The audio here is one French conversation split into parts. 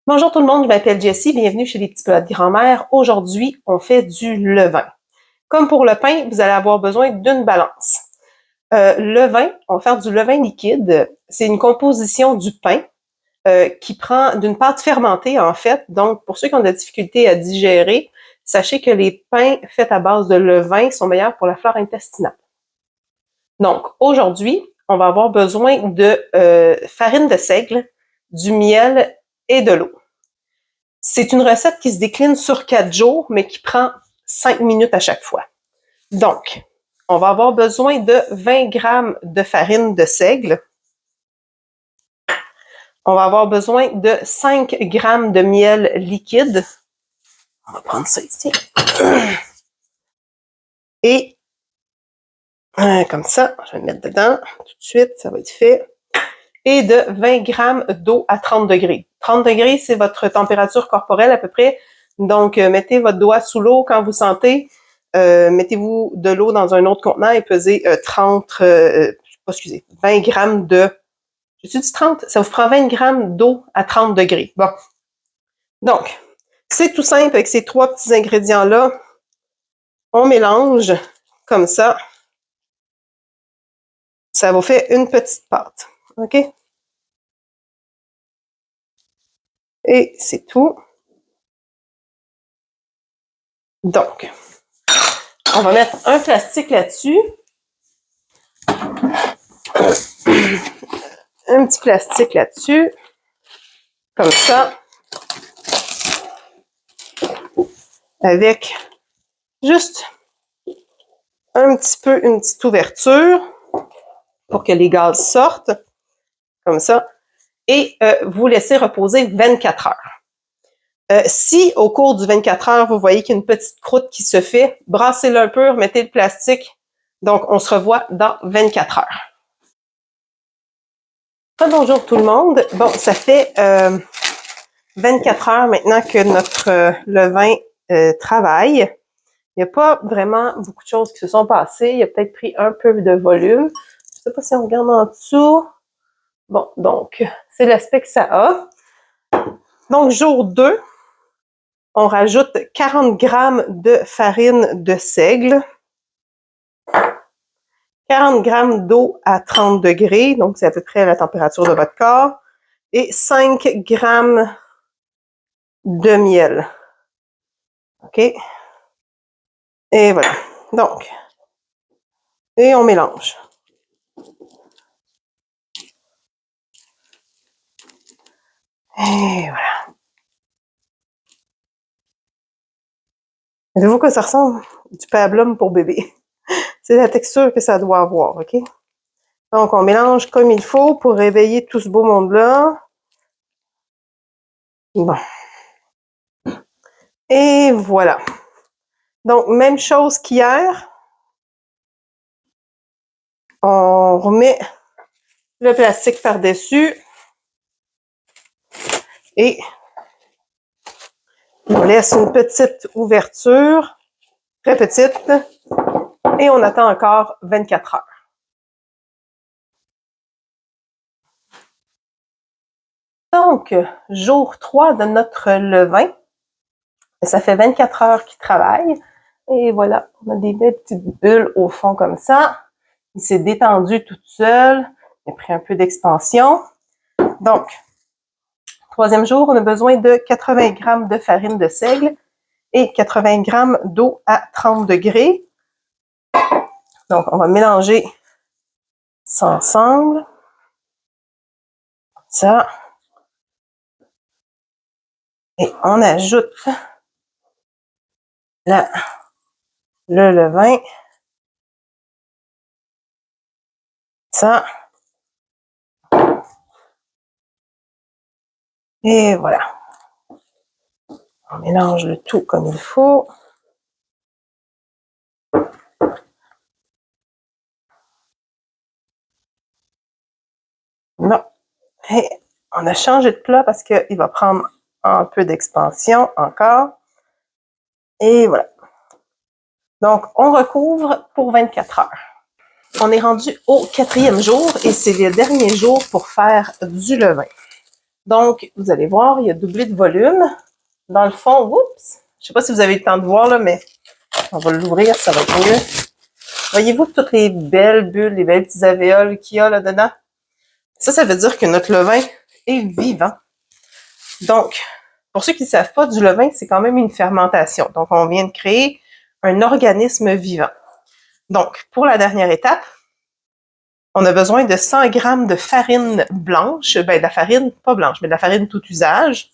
Bonjour tout le monde, je m'appelle Jessie, bienvenue chez les petits plats de grand-mère. Aujourd'hui, on fait du levain. Comme pour le pain, vous allez avoir besoin d'une balance. Levain, on va faire du levain liquide. C'est une composition du pain qui prend d'une pâte fermentée en fait. Donc, pour ceux qui ont de la difficulté à digérer, sachez que les pains faits à base de levain sont meilleurs pour la flore intestinale. Donc, aujourd'hui, on va avoir besoin de farine de seigle, du miel et de l'eau. C'est une recette qui se décline sur 4 jours, mais qui prend 5 minutes à chaque fois. Donc, on va avoir besoin de 20 grammes de farine de seigle. On va avoir besoin de 5 grammes de miel liquide. On va prendre ça ici. Et comme ça, je vais le mettre dedans tout de suite, ça va être fait. Et de 20 grammes d'eau à 30 degrés. 30 degrés, c'est votre température corporelle à peu près. Donc, mettez votre doigt sous l'eau quand vous sentez. Mettez-vous de l'eau dans un autre contenant et pesez 20 grammes de... J'ai-tu dit 30? Ça vous prend 20 grammes d'eau à 30 degrés. Bon. Donc, c'est tout simple avec ces 3 petits ingrédients-là. On mélange comme ça. Ça vous fait une petite pâte. OK? Et c'est tout. Donc, on va mettre un plastique là-dessus. Un petit plastique là-dessus. Comme ça. Avec juste un petit peu, une petite ouverture pour que les gaz sortent. Comme ça. Et vous laissez reposer 24 heures. Si au cours du 24 heures, vous voyez qu'il y a une petite croûte qui se fait, brassez-le un peu, remettez le plastique. Donc, on se revoit dans 24 heures. Bonjour tout le monde. Bon, ça fait 24 heures maintenant que notre levain travaille. Il n'y a pas vraiment beaucoup de choses qui se sont passées. Il a peut-être pris un peu de volume. Je ne sais pas si on regarde en dessous. Bon, donc, c'est l'aspect que ça a. Donc, jour 2, on rajoute 40 grammes de farine de seigle, 40 grammes d'eau à 30 degrés, donc c'est à peu près la température de votre corps, et 5 grammes de miel. OK? Et voilà. Donc, et on mélange. Et voilà. Savez-vous quoi ça ressemble? Du pablum pour bébé. C'est la texture que ça doit avoir, OK? Donc, on mélange comme il faut pour réveiller tout ce beau monde-là. Bon. Et voilà. Donc, même chose qu'hier. On remet le plastique par-dessus. Et on laisse une petite ouverture, très petite, et on attend encore 24 heures. Donc, jour 3 de notre levain. Ça fait 24 heures qu'il travaille. Et voilà, on a des belles petites bulles au fond comme ça. Il s'est détendu tout seul. Il a pris un peu d'expansion. Donc, troisième jour, on a besoin de 80 grammes de farine de seigle et 80 grammes d'eau à 30 degrés. Donc, on va mélanger ça ensemble. Ça. Et on ajoute le levain. Ça. Et voilà. On mélange le tout comme il faut. Bon. Et on a changé de plat parce qu'il va prendre un peu d'expansion encore. Et voilà. Donc, on recouvre pour 24 heures. On est rendu au 4e jour et c'est le dernier jour pour faire du levain. Donc, vous allez voir, il a doublé de volume. Dans le fond, oups, je sais pas si vous avez le temps de voir, là, mais on va l'ouvrir, ça va être mieux. Voyez-vous toutes les belles bulles, les belles petites alvéoles qu'il y a là-dedans? Ça veut dire que notre levain est vivant. Donc, pour ceux qui ne savent pas, du levain, c'est quand même une fermentation. Donc, on vient de créer un organisme vivant. Donc, pour la dernière étape, on a besoin de 100 grammes de farine blanche, ben de la farine, pas blanche, mais de la farine tout usage,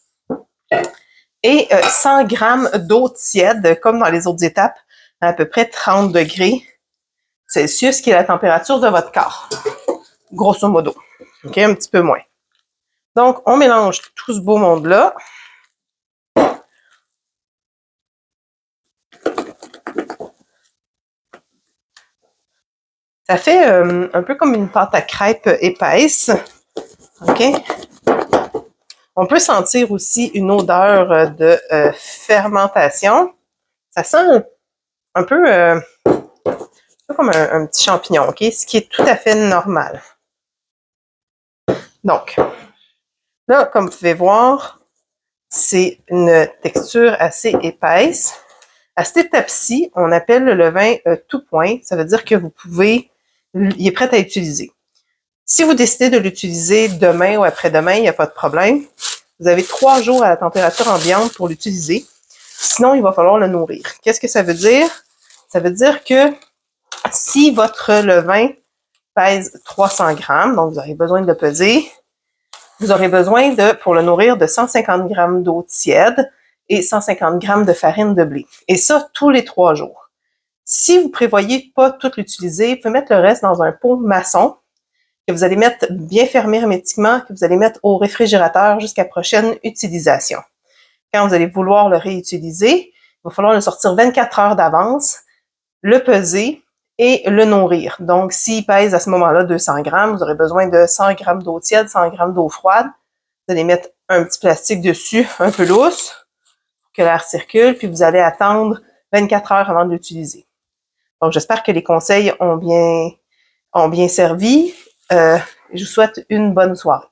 et 100 grammes d'eau tiède, comme dans les autres étapes, à peu près 30 degrés Celsius, qui est la température de votre corps, grosso modo. OK, un petit peu moins. Donc, on mélange tout ce beau monde-là. Ça fait un peu comme une pâte à crêpes épaisse. OK? On peut sentir aussi une odeur de fermentation. Ça sent un peu comme un petit champignon, OK? Ce qui est tout à fait normal. Donc, là, comme vous pouvez voir, c'est une texture assez épaisse. À cette étape-ci, on appelle le levain tout point. Ça veut dire que vous pouvez, il est prêt à utiliser. Si vous décidez de l'utiliser demain ou après-demain, il n'y a pas de problème. Vous avez 3 jours à la température ambiante pour l'utiliser. Sinon, il va falloir le nourrir. Qu'est-ce que ça veut dire? Ça veut dire que si votre levain pèse 300 grammes, donc vous aurez besoin de le peser, vous aurez besoin de, pour le nourrir, de 150 grammes d'eau tiède et 150 grammes de farine de blé. Et ça, tous les 3 jours. Si vous prévoyez pas tout l'utiliser, vous pouvez mettre le reste dans un pot maçon que vous allez mettre bien fermé hermétiquement, que vous allez mettre au réfrigérateur jusqu'à prochaine utilisation. Quand vous allez vouloir le réutiliser, il va falloir le sortir 24 heures d'avance, le peser et le nourrir. Donc, s'il pèse à ce moment-là 200 grammes, vous aurez besoin de 100 grammes d'eau tiède, 100 grammes d'eau froide. Vous allez mettre un petit plastique dessus, un peu lousse, pour que l'air circule, puis vous allez attendre 24 heures avant de l'utiliser. Donc, j'espère que les conseils ont bien servi. Je vous souhaite une bonne soirée.